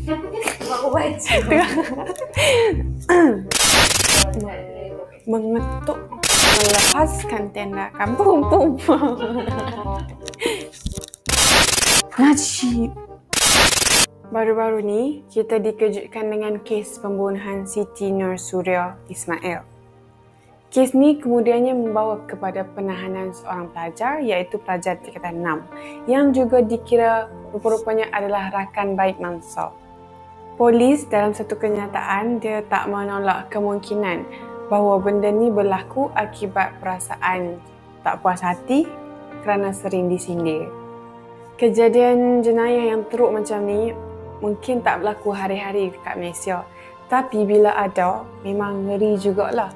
Aku baca. Mengetuk melepaskan tenda kampung Pumpang. Najib. Baru-baru ni, kita dikejutkan dengan kes pembunuhan Siti Nur Suria Ismail. Kes ni kemudiannya membawa kepada penahanan seorang pelajar iaitu pelajar tingkatan 6 yang juga dikira rupa-rupanya adalah rakan baik Mansor. Polis dalam satu kenyataan dia tak menolak kemungkinan bahawa benda ni berlaku akibat perasaan tak puas hati kerana sering disindir. Kejadian jenayah yang teruk macam ni mungkin tak berlaku hari-hari dekat Malaysia. Tapi bila ada, memang ngeri jugalah.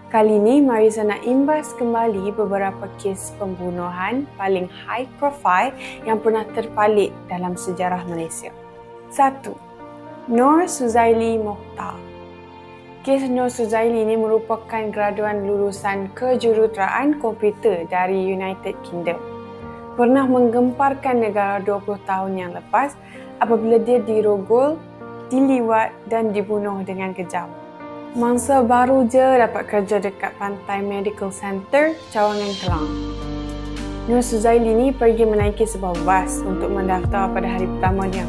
Kali ni, Marissa nak imbas kembali beberapa kes pembunuhan paling high profile yang pernah terpalit dalam sejarah Malaysia. 1. Nur Suzaili Mokhtar. Kes Nur Suzaili ini merupakan graduan lulusan kejuruteraan komputer dari United Kingdom. Pernah menggemparkan negara 20 tahun yang lepas apabila dia dirogol, diliwat dan dibunuh dengan kejam. Mangsa baru je dapat kerja dekat Pantai Medical Center, Cawangan Kelang. Nur Suzaili ni pergi menaiki sebuah bas untuk mendaftar pada hari pertamanya.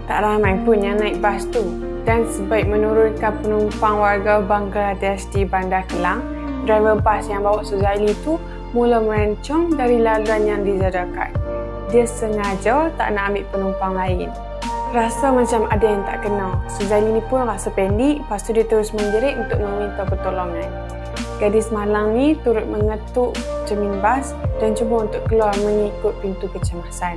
Tak ramai pun yang naik bas tu dan sebaik menurunkan penumpang warga Bangladesh di Bandar Kelang, driver bas yang bawa Suzaili tu mula merancang dari laluan yang disediakan. Dia sengaja tak nak ambil penumpang lain. Rasa macam ada yang tak kena. Suzaili ni pun rasa pendek, lepas tu dia terus menjerit untuk meminta pertolongan. Gadis malang ni turut mengetuk cermin bas dan cuba untuk keluar mengikut pintu kecemasan.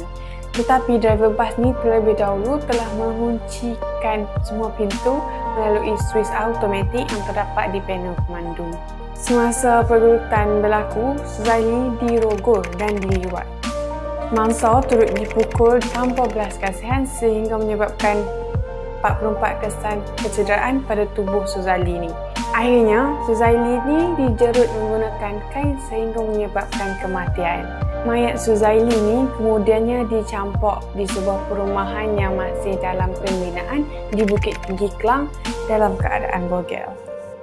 Tetapi driver bas ni terlebih dahulu telah menguncikan semua pintu melalui suis automatik yang terdapat di panel pemandu. Semasa pergelutan berlaku, Suzaili dirogol dan diliwat. Mansor turut dipukul tanpa belas kasihan sehingga menyebabkan 44 kesan kecederaan pada tubuh Suzaili ni. Akhirnya, Suzaili ni dijerut menggunakan kain sehingga menyebabkan kematian. Mayat Suzaili ni kemudiannya dicampak di sebuah perumahan yang masih dalam pembinaan di Bukit Tinggi Kelang dalam keadaan bogel.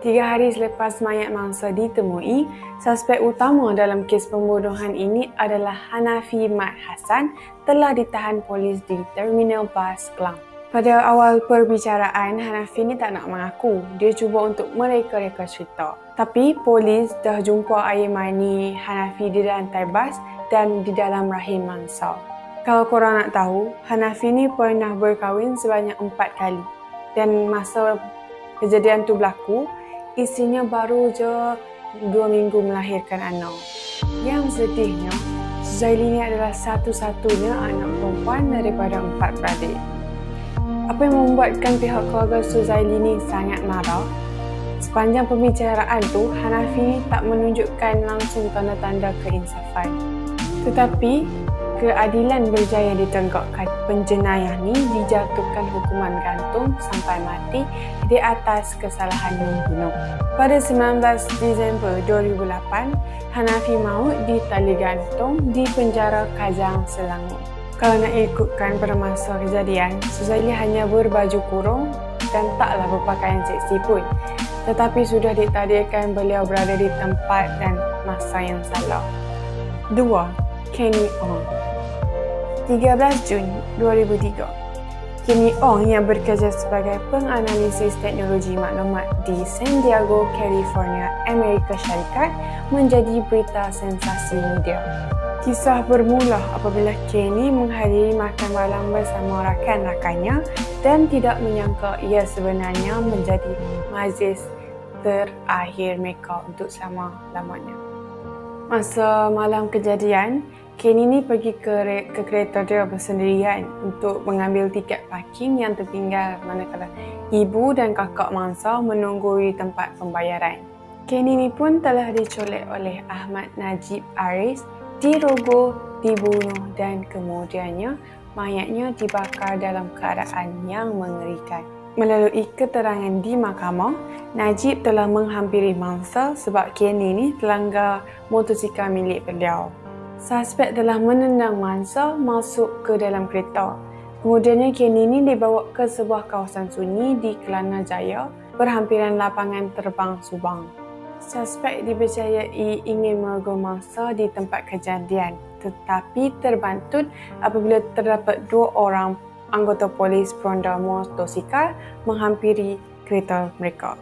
3 hari selepas mayat mangsa ditemui, suspek utama dalam kes pembunuhan ini adalah Hanafi Mat Hassan telah ditahan polis di Terminal Bas Kelang. Pada awal perbicaraan, Hanafi ni tak nak mengaku. Dia cuba untuk mereka-reka cerita. Tapi polis dah jumpa air mani Hanafi di lantai bas dan di dalam rahim mangsa. Kalau korang nak tahu, Hanafi ni pernah berkahwin sebanyak 4 kali. Dan masa kejadian tu berlaku, isinya baru je 2 minggu melahirkan anak. Yang sedihnya, Suzaili ni adalah satu-satunya anak perempuan daripada 4 beradik. Apa yang membuatkan pihak keluarga Suzaili ni sangat marah? Sepanjang pembicaraan tu, Hanafi tak menunjukkan langsung tanda-tanda keinsafan. Tetapi, keadilan berjaya ditegakkan. Penjenayah ni dijatuhkan hukuman gantung sampai mati di atas kesalahan membunuh. Pada 19 Disember 2008, Hanafi maut di tali gantung di penjara Kajang, Selangor. Kalau nak ikutkan pada masa kejadian, Suzaili hanya berbaju kurung dan taklah berpakaian seksi pun. Tetapi sudah ditakdirkan beliau berada di tempat dan masa yang salah. 2. Kenny Ong. 13 Jun 2003. Kenny Ong yang bekerja sebagai penganalisis teknologi maklumat di San Diego, California, Amerika Syarikat menjadi berita sensasi media. Kisah bermula apabila Kenny menghadiri makan malam bersama rakan-rakannya dan tidak menyangka ia sebenarnya menjadi majlis terakhir mereka untuk selama-lamanya. Masa malam kejadian, Kenny ni pergi ke kereta dia bersendirian untuk mengambil tiket parking yang tertinggal manakala ibu dan kakak mangsa menunggu di tempat pembayaran. Kenny ni pun telah dicolek oleh Ahmad Najib Aris, dirogol, dibunuh dan kemudiannya mayatnya dibakar dalam keadaan yang mengerikan. Melalui keterangan di mahkamah, Najib telah menghampiri mangsa sebab Kenny ni terlanggar motosikal milik beliau. Suspek telah menendang mangsa masuk ke dalam kereta. Kemudiannya Kenny ini dibawa ke sebuah kawasan sunyi di Kelana Jaya, berhampiran lapangan terbang Subang. Suspek dipercayai ingin merogoh mangsa di tempat kejadian, tetapi terbantut apabila terdapat 2 orang anggota polis peronda motosikal menghampiri kereta mereka.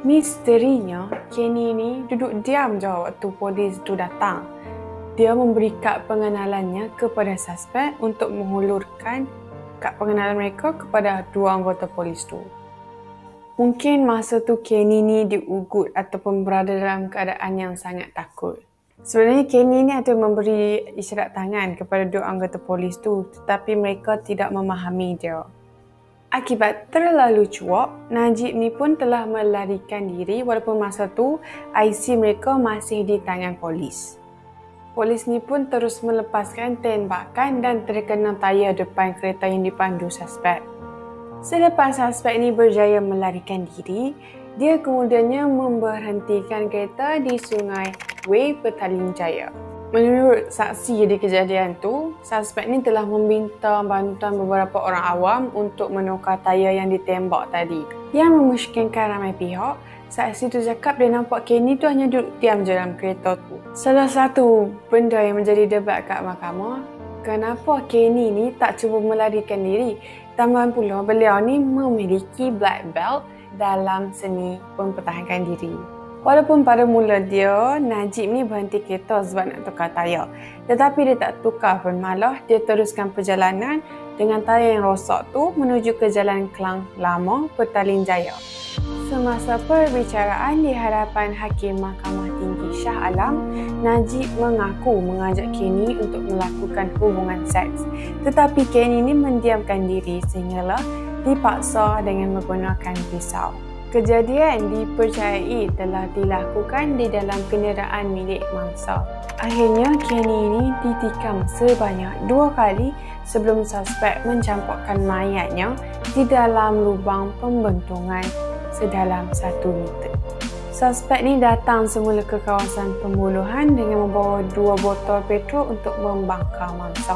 Misterinya, Kenny ini duduk diam je waktu polis itu datang. Dia memberi kad pengenalannya kepada suspek untuk menghulurkan kad pengenalan mereka kepada 2 anggota polis itu. Mungkin masa tu Kenny ni diugut ataupun berada dalam keadaan yang sangat takut. Sebenarnya Kenny ni ada memberi isyarat tangan kepada 2 anggota polis tu, tetapi mereka tidak memahami dia. Akibat terlalu cuak, Najib ni pun telah melarikan diri walaupun masa tu IC mereka masih di tangan polis. Polis ni pun terus melepaskan tembakan dan terkena tayar depan kereta yang dipandu suspek. Selepas suspek ini berjaya melarikan diri, dia kemudiannya memberhentikan kereta di Sungai Way, Petaling Jaya. Menurut saksi di kejadian tu, suspek ini telah meminta bantuan beberapa orang awam untuk menukar tayar yang ditembak tadi. Yang memusykinkan ramai pihak, saksi tu cakap dia nampak Kenny tu hanya duduk diam je dalam kereta tu. Salah satu benda yang menjadi debat kat mahkamah, kenapa Kenny ni tak cuba melarikan diri? Tambahan pula, beliau ni memiliki black belt dalam seni mempertahankan diri. Walaupun pada mula dia, Najib ni berhenti kereta sebab nak tukar tayar. Tetapi dia tak tukar pun, malah dia teruskan perjalanan dengan tayar yang rosak tu menuju ke Jalan Klang Lama, Petaling Jaya. Semasa perbicaraan di hadapan Hakim Mahkamah Tinggi Shah Alam, Najib mengaku mengajak Kenny untuk melakukan hubungan seks. Tetapi Kenny ini mendiamkan diri sehinggalah dipaksa dengan menggunakan pisau. Kejadian dipercayai telah dilakukan di dalam kenderaan milik mangsa. Akhirnya Kenny ini ditikam sebanyak 2 kali sebelum suspek mencampakkan mayatnya di dalam lubang pembentungan sedalam 1 meter. Suspek ni datang semula ke kawasan pembunuhan dengan membawa 2 botol petrol untuk membakar mangsa.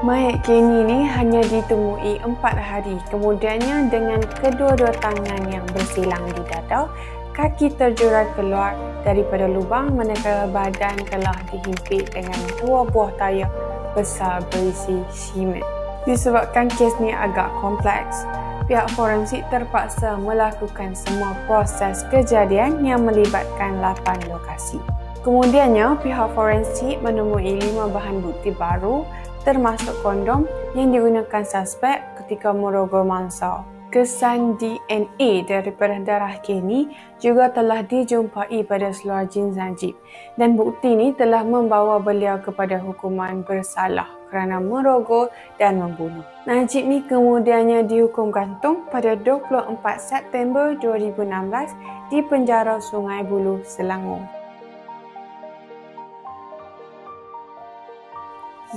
Mayat Kenny ni hanya ditemui 4 hari kemudiannya dengan kedua-dua tangan yang bersilang di dada, kaki terjerat keluar daripada lubang manakala badan telah dihimpit dengan 2 buah tayar besar berisi simen. Disebabkan kes ni agak kompleks, pihak forensik terpaksa melakukan semua proses kejadian yang melibatkan 8 lokasi. Kemudiannya, pihak forensik menemui 5 bahan bukti baru termasuk kondom yang digunakan suspek ketika merogoh mangsa. Kesan DNA daripada darah Kenny juga telah dijumpai pada seluar jeans Najib dan bukti ini telah membawa beliau kepada hukuman bersalah kerana merogoh dan membunuh. Najib ni kemudiannya dihukum gantung pada 24 September 2016 di penjara Sungai Buloh, Selangor.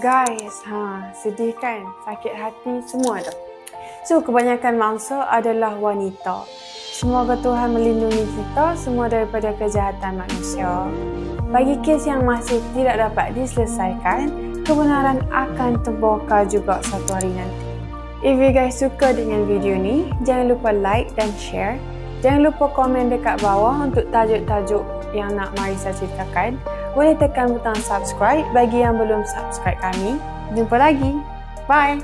Guys, sedih kan? Sakit hati semua tu. So, kebanyakan mangsa adalah wanita. Semoga Tuhan melindungi kita semua daripada kejahatan manusia. Bagi kes yang masih tidak dapat diselesaikan, kebenaran akan terbongkar juga satu hari nanti. If you guys suka dengan video ni, jangan lupa like dan share. Jangan lupa komen dekat bawah untuk tajuk-tajuk yang nak Marissa ceritakan. Boleh tekan butang subscribe bagi yang belum subscribe kami. Jumpa lagi. Bye.